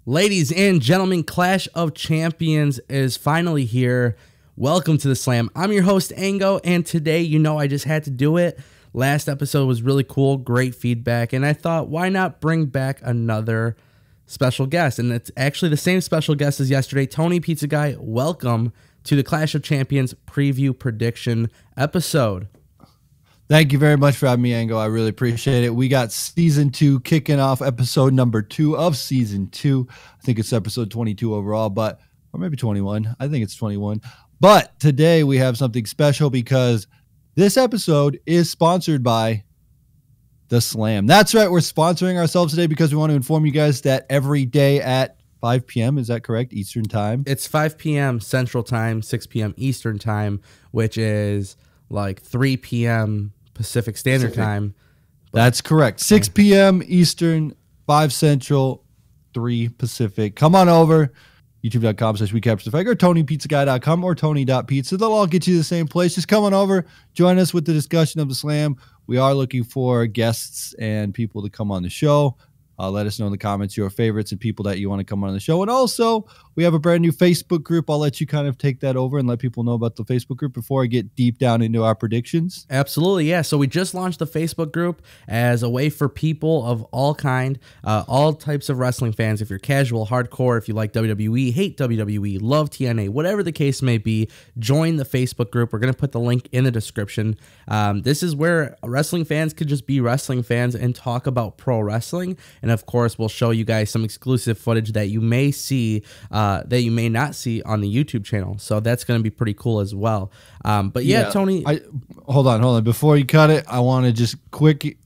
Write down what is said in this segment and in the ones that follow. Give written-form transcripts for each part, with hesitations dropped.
Ladies and gentlemen, Clash of Champions is finally here. Welcome to the Slam. I'm your host, Ango, and today, I just had to do it. Last episode was really cool, great feedback, and I thought, why not bring back another special guest? And it's actually the same special guest as yesterday, TonyPizzaGuy. Welcome to the Clash of Champions preview prediction episode. Thank you very much for having me, Ango. I really appreciate it. We got season 2 kicking off, episode number 2 of season 2. I think it's episode 22 overall, or maybe 21. I think it's 21. But today we have something special because this episode is sponsored by The Slam. That's right. We're sponsoring ourselves today because we want to inform you guys that every day at 5 p.m., is that correct? Eastern time? It's 5 p.m. Central Time, 6 p.m. Eastern Time, which is like 3 p.m. Pacific Standard Time. That's correct. 6 p.m. Eastern, 5 Central, 3 Pacific. Come on over. YouTube.com/WeCaptureTheFlag or TonyPizzaGuy.com or Tony.pizza. They'll all get you to the same place. Just come on over. Join us with the discussion of the Slam. We are looking for guests and people to come on the show. Let us know in the comments your favorites and people that you want to come on the show. And also, we have a brand new Facebook group. I'll let you kind of take that over and let people know about the Facebook group before I get deep down into our predictions. Absolutely, yeah. So we just launched the Facebook group as a way for people of all types of wrestling fans. If you're casual, hardcore, if you like WWE, hate WWE, love TNA, whatever the case may be, join the Facebook group. We're going to put the link in the description. This is where wrestling fans could just be wrestling fans and talk about pro wrestling. And of course, we'll show you guys some exclusive footage that you may see, that you may not see on the YouTube channel. So that's going to be pretty cool as well. But yeah, Tony. Hold on. Before you cut it, I want to just quick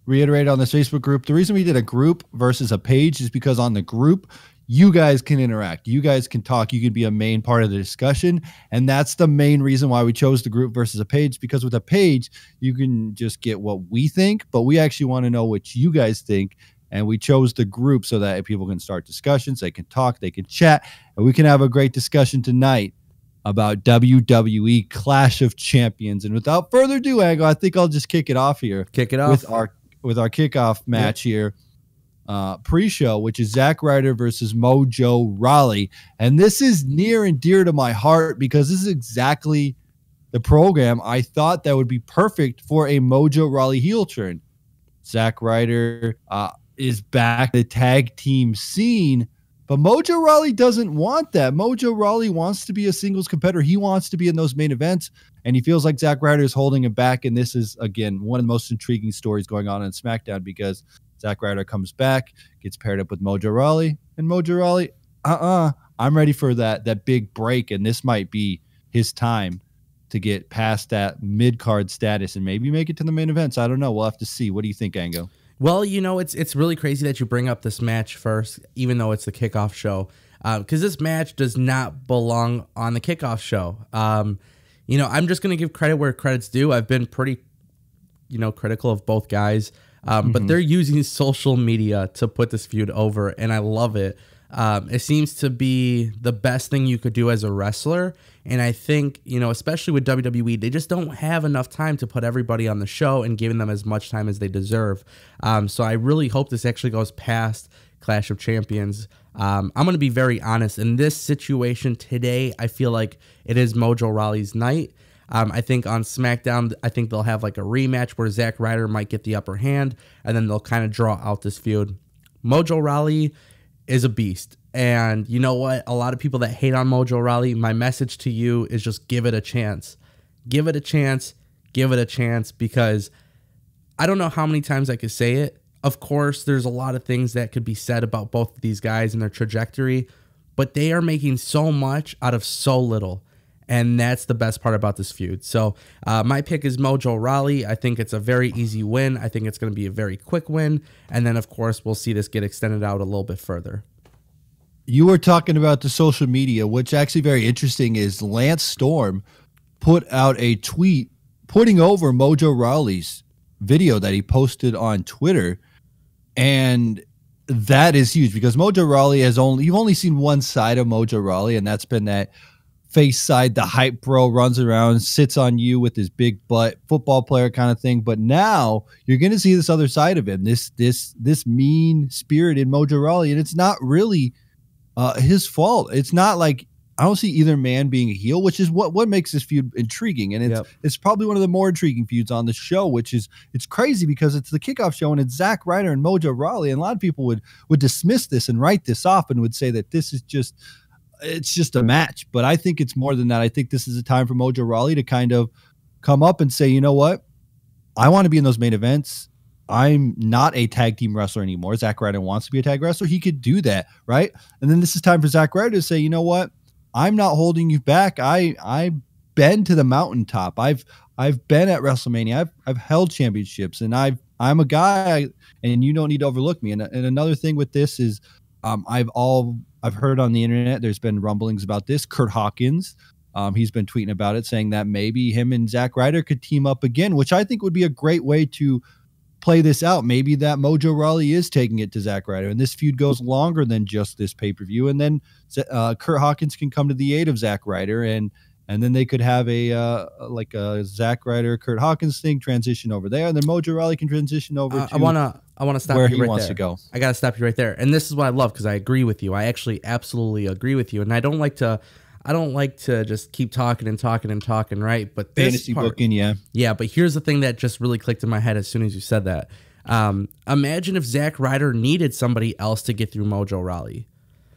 reiterate on this Facebook group. The reason we did a group versus a page is because on the group, you guys can interact. You guys can talk. You can be a main part of the discussion. And that's the main reason why we chose the group versus a page, because with a page, you can just get what we think, but we actually want to know what you guys think. And we chose the group so that people can start discussions, they can talk, they can chat, and we can have a great discussion tonight about WWE Clash of Champions. And without further ado, Ango, I think I'll just kick it off here. Kick it off with our kickoff match here, pre-show, which is Zack Ryder versus Mojo Rawley. And this is near and dear to my heart because this is exactly the program I thought that would be perfect for a Mojo Rawley heel turn. Zack Ryder is back in the tag team scene, but Mojo Rawley doesn't want that. Mojo Rawley wants to be a singles competitor. He wants to be in those main events, and he feels like Zack Ryder is holding him back. And this is, again, one of the most intriguing stories going on Smackdown because Zack Ryder comes back, gets paired up with Mojo Rawley, and Mojo Rawley, I'm ready for that big break, and this might be his time to get past that mid-card status and maybe make it to the main events. I don't know. We'll have to see. What do you think, Ango? Well, it's really crazy that you bring up this match first, even though it's the kickoff show, because this match does not belong on the kickoff show. I'm just going to give credit where credit's due. I've been pretty, critical of both guys, but they're using social media to put this feud over, and I love it. It seems to be the best thing you could do as a wrestler. And I think, especially with WWE, they just don't have enough time to put everybody on the show and giving them as much time as they deserve. So I really hope this actually goes past Clash of Champions. I'm going to be very honest. In this situation today, I feel like it is Mojo Rawley's night. I think on SmackDown, I think they'll have like a rematch where Zack Ryder might get the upper hand, and then they'll kind of draw out this feud. Mojo Rawley is a beast. And you know what? A lot of people that hate on Mojo Rawley, my message to you is just give it a chance. Give it a chance. Give it a chance, because I don't know how many times I could say it. Of course, there's a lot of things that could be said about both of these guys and their trajectory, but they are making so much out of so little. And that's the best part about this feud. So my pick is Mojo Rawley. I think it's a very easy win. I think it's going to be a very quick win. And then, of course, we'll see this get extended out a little bit further. You were talking about the social media, which actually very interesting is Lance Storm put out a tweet putting over Mojo Rawley's video that he posted on Twitter. And that is huge because Mojo Rawley you've only seen one side of Mojo Rawley, and that's been that face side, the hype bro, runs around, sits on you with his big butt, football player kind of thing. But now you're going to see this other side of him, this mean spirit in Mojo Rawley. And it's not really his fault. It's not like I don't see either man being a heel, which is what makes this feud intriguing. And it's probably one of the more intriguing feuds on the show, which is it's crazy because it's the kickoff show and it's Zack Ryder and Mojo Rawley. And a lot of people would dismiss this and write this off and would say that this is just a match. But I think it's more than that. I think this is a time for Mojo Rawley to kind of come up and say, you know what? I want to be in those main events. I'm not a tag team wrestler anymore. Zack Ryder wants to be a tag wrestler. He could do that, right? And then this is time for Zack Ryder to say, you know what? I'm not holding you back. I've been to the mountaintop. I've been at WrestleMania. I've held championships, and I'm a guy, and you don't need to overlook me. And another thing with this is, I've heard on the internet. There's been rumblings about this. Kurt Hawkins, he's been tweeting about it, saying that maybe him and Zack Ryder could team up again, which I think would be a great way to play this out. Maybe that Mojo Rawley is taking it to Zack Ryder, and this feud goes longer than just this pay-per-view. And then Kurt Hawkins can come to the aid of Zack Ryder, and then they could have a Zack Ryder Kurt Hawkins thing transition over there, and then Mojo Rawley can transition over to I want to stop where you he right wants there. to go. I got to stop you right there. And this is what I love, because I agree with you. I actually absolutely agree with you. And I don't like to just keep talking, right? But this fantasy part, booking, yeah. Yeah, but here's the thing that just really clicked in my head as soon as you said that. Imagine if Zack Ryder needed somebody else to get through Mojo Rawley.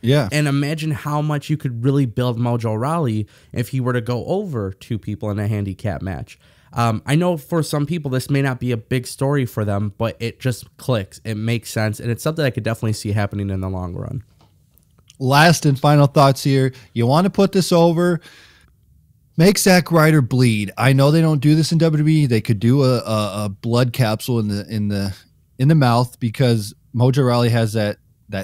Yeah. And imagine how much you could really build Mojo Rawley if he were to go over two people in a handicap match. I know for some people this may not be a big story for them, but it just clicks. It makes sense, and it's something I could definitely see happening in the long run. Last and final thoughts here. You want to put this over, make Zack Ryder bleed. I know they don't do this in WWE. They could do a blood capsule in the mouth, because Mojo Rawley has that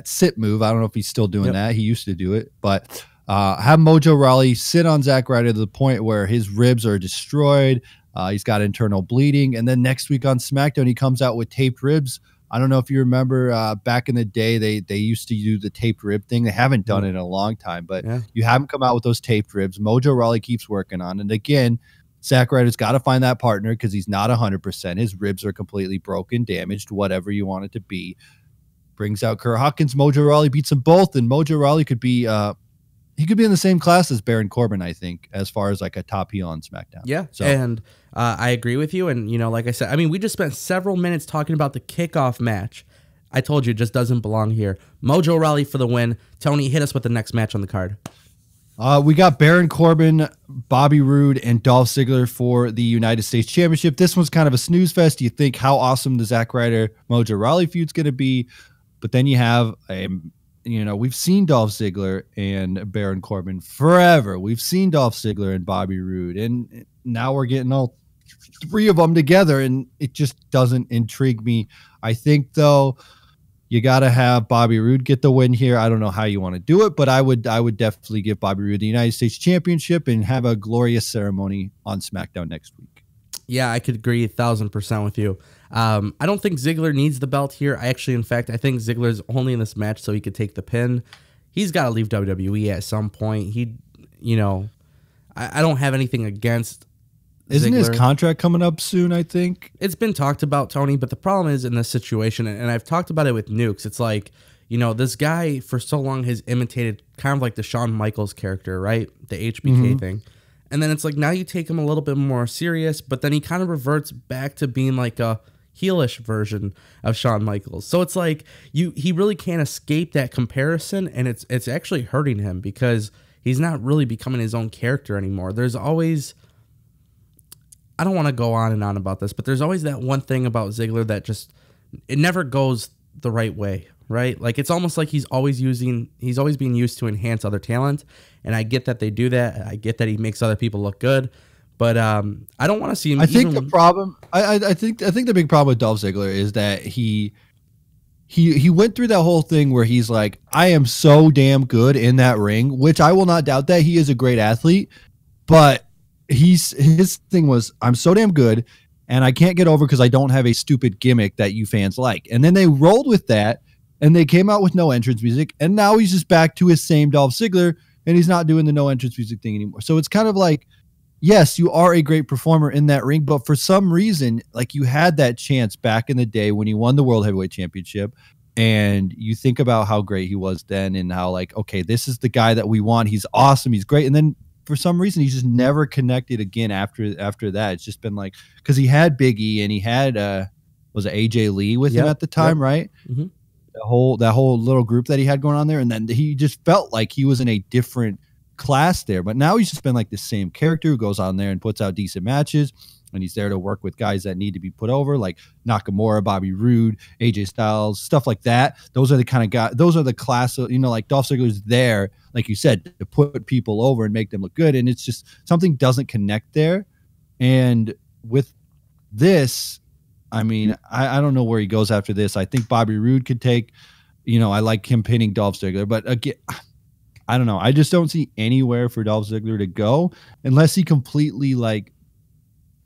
sit move. I don't know if he's still doing that. He used to do it, but have Mojo Rawley sit on Zack Ryder to the point where his ribs are destroyed. He's got internal bleeding. And then next week on SmackDown, he comes out with taped ribs. I don't know if you remember back in the day, they used to do the taped rib thing. They haven't done it in a long time, but you haven't come out with those taped ribs. Mojo Rawley keeps working on. And again, Zack Ryder's got to find that partner, because he's not 100%. His ribs are completely broken, damaged, whatever you want it to be. Brings out Kurt Hawkins. Mojo Rawley beats them both, and Mojo Rawley could be he could be in the same class as Baron Corbin, I think, as far as like a top heel on SmackDown. Yeah, so, and I agree with you. And, like I said, I mean, we just spent several minutes talking about the kickoff match. I told you it just doesn't belong here. Mojo Rawley for the win. Tony, hit us with the next match on the card. We got Baron Corbin, Bobby Roode, and Dolph Ziggler for the United States Championship. This one's kind of a snooze fest. You think how awesome the Zack Ryder Mojo Rawley feud's going to be, but then you have we've seen Dolph Ziggler and Baron Corbin forever. We've seen Dolph Ziggler and Bobby Roode, and now we're getting all three of them together, and it just doesn't intrigue me. I think, though, you got to have Bobby Roode get the win here. I don't know how you want to do it, but I would definitely give Bobby Roode the United States Championship and have a glorious ceremony on SmackDown next week. Yeah, I could agree 1,000% with you. I don't think Ziggler needs the belt here. I think Ziggler's only in this match so he could take the pin. He's got to leave WWE at some point. I don't have anything against Isn't Ziggler. his contract coming up soon, I think? It's been talked about, Tony, but the problem is in this situation, and I've talked about it with Nukes, it's like, this guy for so long has imitated kind of like the Shawn Michaels character, right? The HBK thing. And then it's like, now you take him a little bit more serious, but then he kind of reverts back to being like a heelish version of Shawn Michaels. So it's like he really can't escape that comparison, and it's actually hurting him because he's not really becoming his own character anymore. There's always, I don't want to go on and on about this, but there's always that one thing about Ziggler that just, it never goes the right way, right? Like it's almost like he's always being used to enhance other talent. And I get that they do that. I get that he makes other people look good, but I don't want to see him. I think the problem, I think the big problem with Dolph Ziggler is that he went through that whole thing where he's like, I am so damn good in that ring, which I will not doubt that he is a great athlete, but his thing was, I'm so damn good and I can't get over because I don't have a stupid gimmick that you fans like. And then they rolled with that and they came out with no entrance music, and now he's just back to his same Dolph Ziggler. And he's not doing the no entrance music thing anymore. So it's kind of like, yes, you are a great performer in that ring, but for some reason, like you had that chance back in the day when you won the World Heavyweight Championship. And you think about how great he was then and how like, okay, this is the guy that we want. He's awesome. He's great. And then for some reason, he's just never connected again after that. It's just been like, because he had Big E and he had, was it AJ Lee with him at the time, right? Mm-hmm. That whole little group that he had going on there. And then he just felt like he was in a different class there. But now he's just been like the same character who goes on there and puts out decent matches. And he's there to work with guys that need to be put over, like Nakamura, Bobby Roode, AJ Styles, stuff like that. Those are the kind of guys. Those are the class of, like Dolph Ziggler's there, like you said, to put people over and make them look good. And it's just something doesn't connect there. And with this, I mean, I don't know where he goes after this. I think Bobby Roode could take, I like him pinning Dolph Ziggler, but again, I don't know. I just don't see anywhere for Dolph Ziggler to go unless he completely like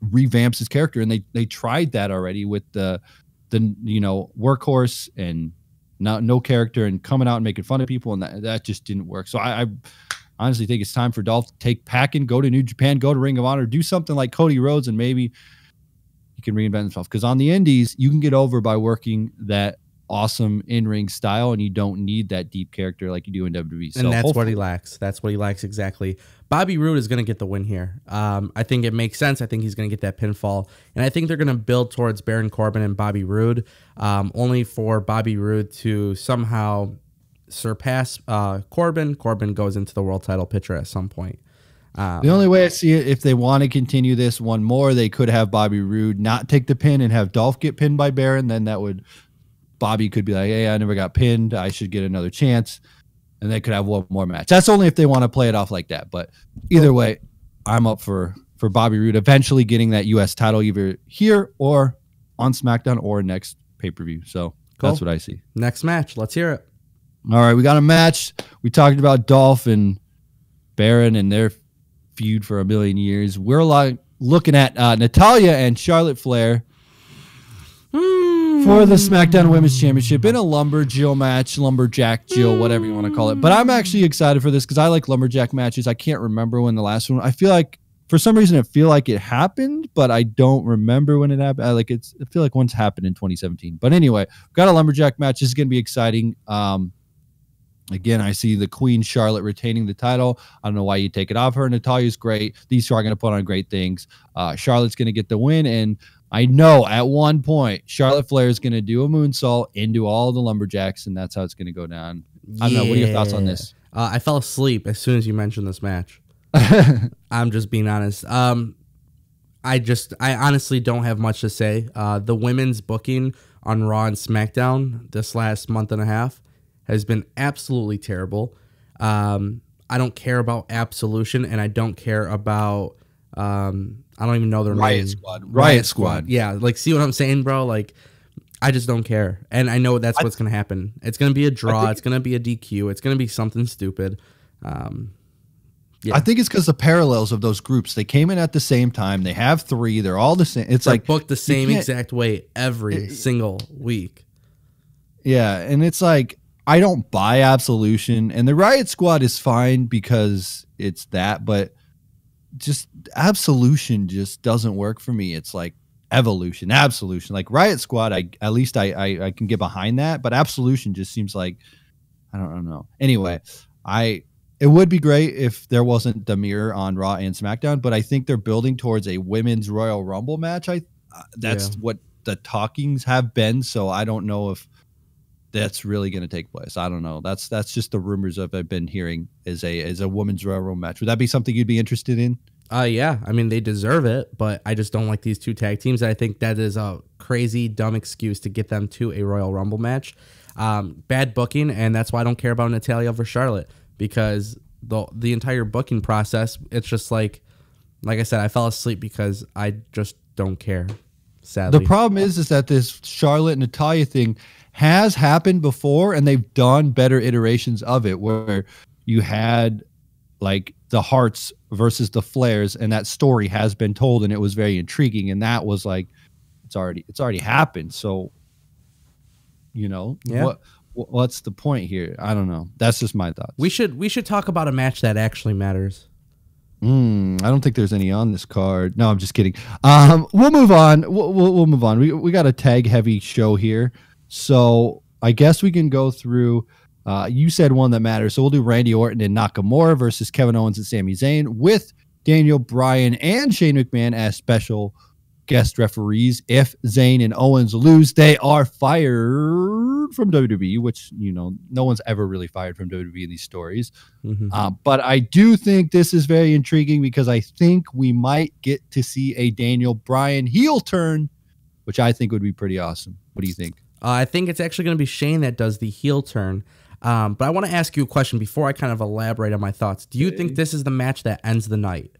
revamps his character. And they tried that already with the workhorse and no character and coming out and making fun of people, and that just didn't work. So I honestly think it's time for Dolph to take packing, go to New Japan, go to Ring of Honor, do something like Cody Rhodes, and maybe he can reinvent himself. Because on the indies, you can get over by working that awesome in-ring style, and you don't need that deep character like you do in WWE. So and that's what he lacks. That's what he lacks exactly. Bobby Roode is going to get the win here. I think it makes sense. I think he's going to get that pinfall, and I think they're going to build towards Baron Corbin and Bobby Roode, only for Bobby Roode to somehow surpass Corbin. Corbin goes into the world title picture at some point. The only way I see it, if they want to continue this one more, they could have Bobby Roode not take the pin and have Dolph get pinned by Baron. Then Bobby could be like, hey, I never got pinned. I should get another chance. And they could have one more match. That's only if they want to play it off like that. But either way, I'm up for Bobby Roode eventually getting that U.S. title either here or on SmackDown or next pay-per-view. So That's what I see. Next match. Let's hear it. All right, we got a match. We talked about Dolph and Baron and their feud for a million years. We're looking at Natalya and Charlotte Flair for the SmackDown Women's Championship in a lumberjack Jill, whatever you want to call it. But I'm actually excited for this because I like lumberjack matches. I can't remember when the last one. I feel like for some reason I feel like it happened, but I don't remember when it happened. I feel like once happened in 2017. But anyway, we've got a lumberjack match. This is going to be exciting. Again, I see the Queen Charlotte retaining the title. I don't know why you take it off her. Natalya's great. These two are going to put on great things. Charlotte's going to get the win, and I know at one point Charlotte Flair is going to do a moonsault into all the lumberjacks, and that's how it's going to go down. I don't know. What are your thoughts on this? I fell asleep as soon as you mentioned this match. I'm just being honest. I honestly don't have much to say. The women's booking on Raw and SmackDown this last month and a half has been absolutely terrible. I don't care about Absolution, and I don't care about I don't even know their name. Riot Squad. Yeah, like, see what I'm saying, bro? Like, I just don't care. And I know that's what's going to happen. It's going to be a draw. It's going to be a DQ. It's going to be something stupid. Yeah. I think it's because the parallels of those groups. They came in at the same time. They have three. They're all the same. They're like booked the same exact way every single week. Yeah, and it's like, I don't buy Absolution, and the Riot Squad is fine because it's that, but just Absolution just doesn't work for me. It's like Evolution, Absolution. Like Riot Squad, I can get behind that, but Absolution just seems like, I don't know. Anyway, it would be great if there wasn't the mirror on Raw and SmackDown, but I think they're building towards a women's Royal Rumble match. That's what the talkings have been, so I don't know if that's really going to take place. I don't know. That's just the rumors of I've been hearing as a women's Royal Rumble match. Would that be something you'd be interested in? Yeah. I mean, they deserve it, but I just don't like these two tag teams. I think that is a crazy, dumb excuse to get them to a Royal Rumble match. Bad booking, and that's why I don't care about Natalya over Charlotte, because the entire booking process, it's just like I said, I fell asleep because I just don't care, sadly. The problem is that this Charlotte-Natalya thing has happened before, and they've done better iterations of it where you had like the Hearts versus the Flairs, and that story has been told, and it was very intriguing, and that was like it's already happened. So what's the point here? I don't know. That's just my thoughts. We should talk about a match that actually matters. I don't think there's any on this card. No, I'm just kidding. We'll move on. We'll move on. We got a tag heavy show here. So I guess we can go through. You said one that matters. So we'll do Randy Orton and Nakamura versus Kevin Owens and Sami Zayn with Daniel Bryan and Shane McMahon as special guest referees. If Zayn and Owens lose, they are fired from WWE, which, you know, no one's ever really fired from WWE in these stories. But I do think this is very intriguing because I think we might get to see a Daniel Bryan heel turn, which I think would be pretty awesome. What do you think? I think it's actually going to be Shane that does the heel turn. But I want to ask you a question before I kind of elaborate on my thoughts. Do you think this is the match that ends the night?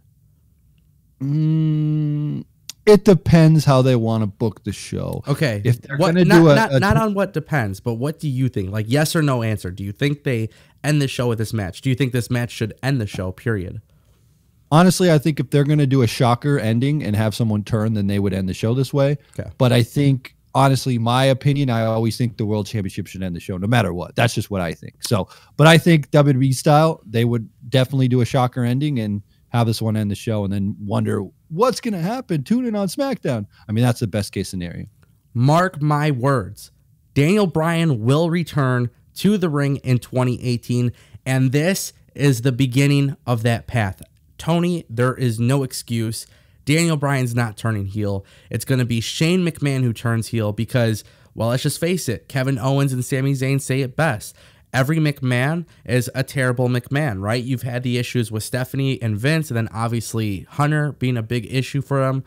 It depends how they want to book the show. Okay. If they're going to do do not on what depends, but what do you think? Like, yes or no answer. Do you think they end the show with this match? Do you think this match should end the show, period? Honestly, I think if they're going to do a shocker ending and have someone turn, then they would end the show this way. Okay. But I think, honestly, my opinion, I always think the World Championship should end the show no matter what. That's just what I think. So, but I think WWE style, they would definitely do a shocker ending and have this one end the show and then wonder what's going to happen. Tune in on SmackDown. I mean, that's the best case scenario. Mark my words. Daniel Bryan will return to the ring in 2018, and this is the beginning of that path. Tony, there is no excuse. Daniel Bryan's not turning heel. It's going to be Shane McMahon who turns heel because, well, let's just face it. Kevin Owens and Sami Zayn say it best. Every McMahon is a terrible McMahon, right? You've had the issues with Stephanie and Vince, and then obviously Hunter being a big issue for him.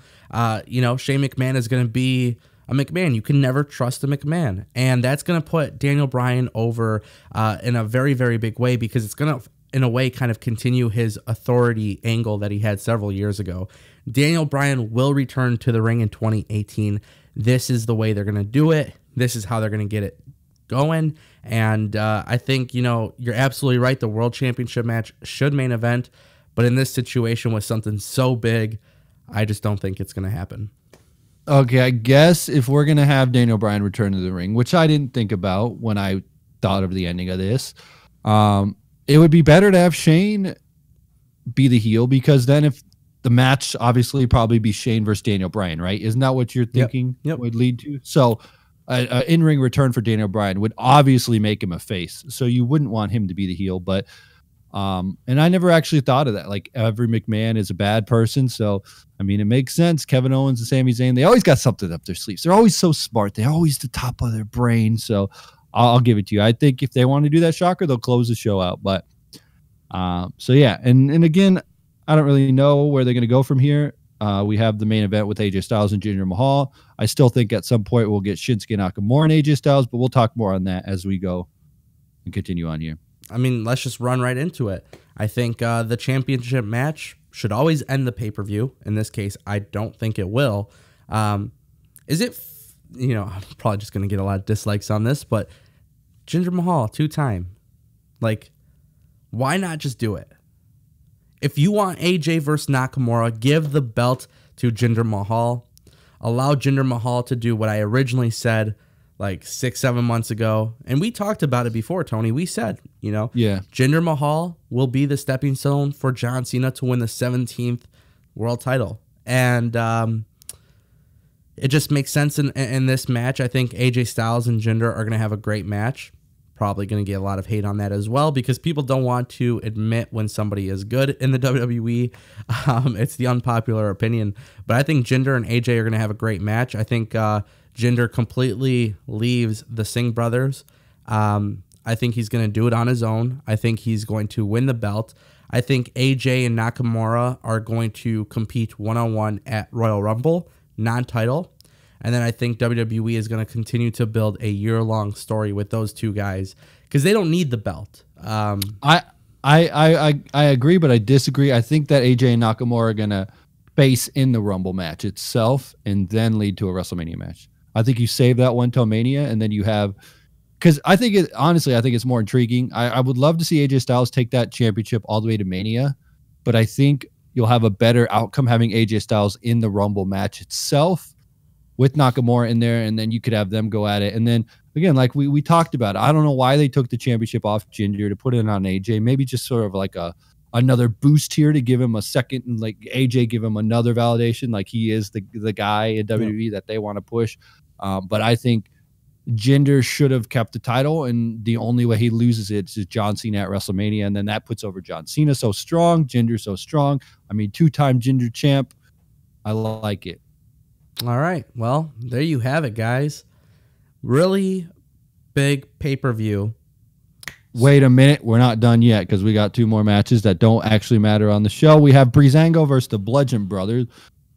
You know, Shane McMahon is going to be a McMahon. You can never trust a McMahon. And that's going to put Daniel Bryan over in a very, very big way because it's going to, in a way, kind of continue his authority angle that he had several years ago. Daniel Bryan will return to the ring in 2018. This is the way they're going to do it. This is how they're going to get it going. And I think, you know, you're absolutely right. The World Championship match should main event. But in this situation with something so big, I just don't think it's going to happen. Okay, I guess if we're going to have Daniel Bryan return to the ring, which I didn't think about when I thought of the ending of this, it would be better to have Shane be the heel because then if the match obviously probably be Shane versus Daniel Bryan, right? Isn't that what you're thinking would lead to? So in-ring return for Daniel Bryan would obviously make him a face. So you wouldn't want him to be the heel, but and I never actually thought of that. Like every McMahon is a bad person. So, I mean, it makes sense. Kevin Owens and Sami Zayn, they always got something up their sleeves. They're always so smart. They're always the top of their brain. So I'll give it to you. I think if they want to do that shocker, they'll close the show out. But so yeah. And again, I don't really know where they're going to go from here. We have the main event with AJ Styles and Jinder Mahal. I still think at some point we'll get Shinsuke Nakamura and AJ Styles, but we'll talk more on that as we go and continue on here. I mean, let's just run right into it. I think the championship match should always end the pay-per-view. In this case, I don't think it will. Is it, you know, I'm probably just going to get a lot of dislikes on this, but Jinder Mahal, 2-time. Like, why not just do it? If you want AJ versus Nakamura, give the belt to Jinder Mahal. Allow Jinder Mahal to do what I originally said like 6-7 months ago. And we talked about it before, Tony. We said, you know, Jinder Mahal will be the stepping stone for John Cena to win the 17th world title. And it just makes sense in this match. I think AJ Styles and Jinder are going to have a great match. Probably going to get a lot of hate on that as well because people don't want to admit when somebody is good in the WWE. It's the unpopular opinion. But I think Jinder and AJ are going to have a great match. I think Jinder completely leaves the Singh brothers. I think he's going to do it on his own. I think he's going to win the belt. I think AJ and Nakamura are going to compete one-on-one at Royal Rumble, non-title. And then I think WWE is going to continue to build a year-long story with those two guys because they don't need the belt. I agree, but I disagree. I think that AJ and Nakamura are going to face in the Rumble match itself and then lead to a WrestleMania match. I think you save that one till Mania, and then you have because I think honestly, I think it's more intriguing. I would love to see AJ Styles take that championship all the way to Mania, but I think you'll have a better outcome having AJ Styles in the Rumble match itself with Nakamura in there, and then you could have them go at it. And then, again, like we talked about, I don't know why they took the championship off Jinder to put it on AJ. Maybe just sort of like another boost here to give him a second, and like AJ give him another validation, like he is the guy in WWE that they want to push. But I think Jinder should have kept the title, and the only way he loses it is John Cena at WrestleMania, and then that puts over John Cena. So strong, Jinder so strong. I mean, 2-time Jinder champ. I like it. All right. Well, there you have it, guys. Really big pay-per-view. Wait a minute. We're not done yet because we got 2 more matches that don't actually matter on the show. We have Breezango versus the Bludgeon Brothers,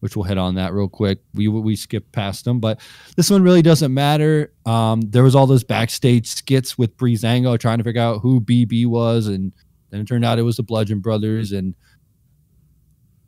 which we'll hit on that real quick. We skipped past them, but this one really doesn't matter. There was all those backstage skits with Breezango trying to figure out who BB was, and then it turned out it was the Bludgeon Brothers. And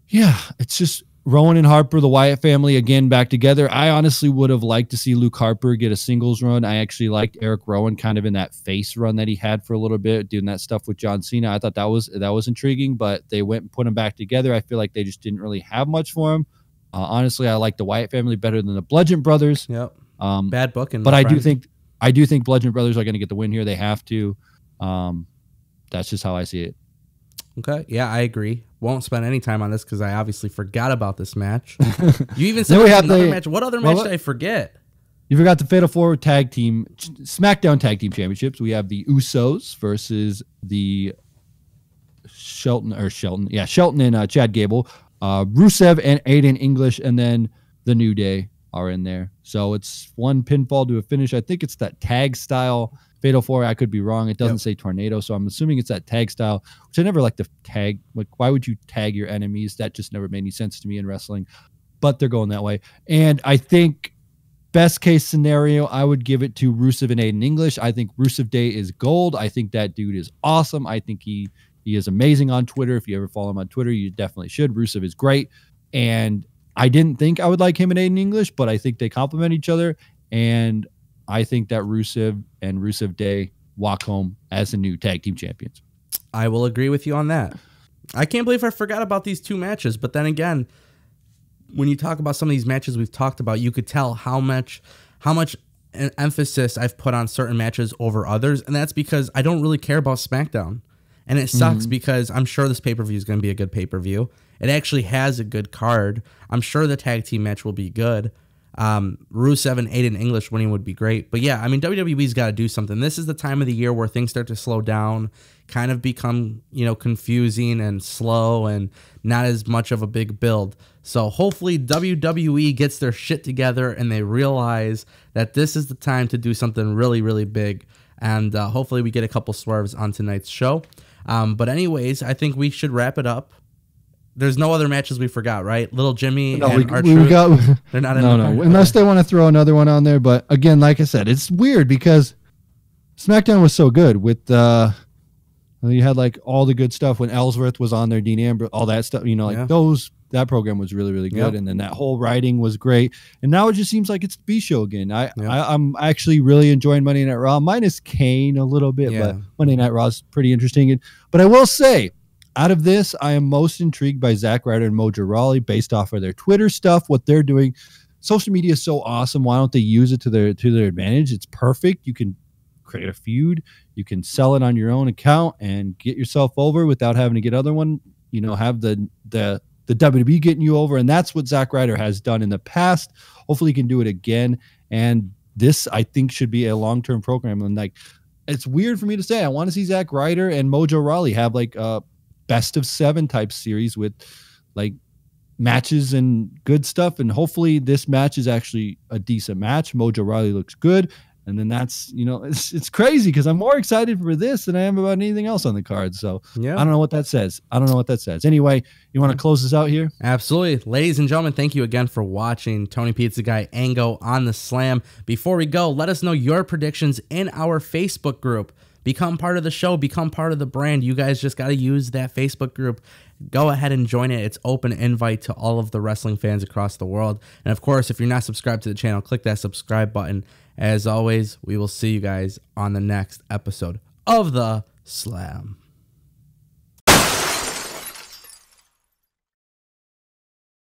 yeah, it's just Rowan and Harper, the Wyatt family, again back together. I honestly would have liked to see Luke Harper get a singles run. I actually liked Eric Rowan kind of in that face run that he had for a little bit, doing that stuff with John Cena. I thought that was intriguing, but they went and put them back together. I feel like they just didn't really have much for him. Honestly, I like the Wyatt family better than the Bludgeon Brothers. Yep. Bad booking. But I do think Bludgeon Brothers are going to get the win here. They have to. That's just how I see it. Okay. Yeah, I agree. Won't spend any time on this because I obviously forgot about this match. You even said another match. What other match did I forget? You forgot the Fatal 4 Tag Team Smackdown Tag Team Championships. We have the Usos versus the Shelton and Chad Gable. Rusev and Aiden English, and then the New Day are in there. So it's one pinfall to a finish. I think it's that tag style Fatal 4. I could be wrong. It doesn't say tornado, so I'm assuming it's that tag style, which I never like to tag. Like, why would you tag your enemies? That just never made any sense to me in wrestling. But they're going that way. And I think best case scenario, I would give it to Rusev and Aiden English. I think Rusev Day is gold. I think that dude is awesome. I think he is amazing on Twitter. If you ever follow him on Twitter, you definitely should. Rusev is great. And I didn't think I would like him and Aiden English, but I think they complement each other. And I think that Rusev and Rusev Day walk home as the new tag team champions. I will agree with you on that. I can't believe I forgot about these 2 matches. But then again, when you talk about some of these matches we've talked about, you could tell how much emphasis I've put on certain matches over others. And that's because I don't really care about SmackDown. And it sucks because I'm sure this pay-per-view is going to be a good pay-per-view. It actually has a good card. I'm sure the tag team match will be good. Rusev and Aiden English winning would be great. But yeah, I mean, WWE's got to do something. This is the time of the year where things start to slow down, kind of become, confusing and slow and not as much of a big build. So hopefully WWE gets their shit together and they realize that this is the time to do something really, really big. And hopefully we get a couple swerves on tonight's show. But anyways, I think we should wrap it up. There's no other matches we forgot, right? Little Jimmy and R-Truth, they're not in No, unless they want to throw another one on there. But again, like I said, it's weird because SmackDown was so good with you had like all the good stuff when Ellsworth was on there, Dean Ambrose, all that stuff. That program was really, really good. Yep. And then that whole writing was great. And now it just seems like it's the B show again. I'm actually really enjoying Monday Night Raw, minus Kane a little bit, but Monday Night Raw is pretty interesting. But I will say, out of this, I am most intrigued by Zack Ryder and Mojo Rawley based off of their Twitter stuff, what they're doing. Social media is so awesome. Why don't they use it to their advantage? It's perfect. You can create a feud. You can sell it on your own account and get yourself over without having to get other one. Have the WWE getting you over, and that's what Zack Ryder has done in the past. Hopefully, he can do it again. And this, I think, should be a long-term program. And it's weird for me to say. I want to see Zack Ryder and Mojo Rawley have best of 7 type series with matches and good stuff. And hopefully this match is actually a decent match. Mojo Rawley looks good. And then that's, it's crazy because I'm more excited for this than I am about anything else on the card. So I don't know what that says. Anyway, you want to close this out here? Absolutely. Ladies and gentlemen, thank you again for watching Tony Pizza Guy Ango on the Slam. Before we go, let us know your predictions in our Facebook group. Become part of the show. Become part of the brand. You guys just got to use that Facebook group. Go ahead and join it. It's open invite to all of the wrestling fans across the world. And of course, if you're not subscribed to the channel, click that subscribe button. As always, we will see you guys on the next episode of The Slam.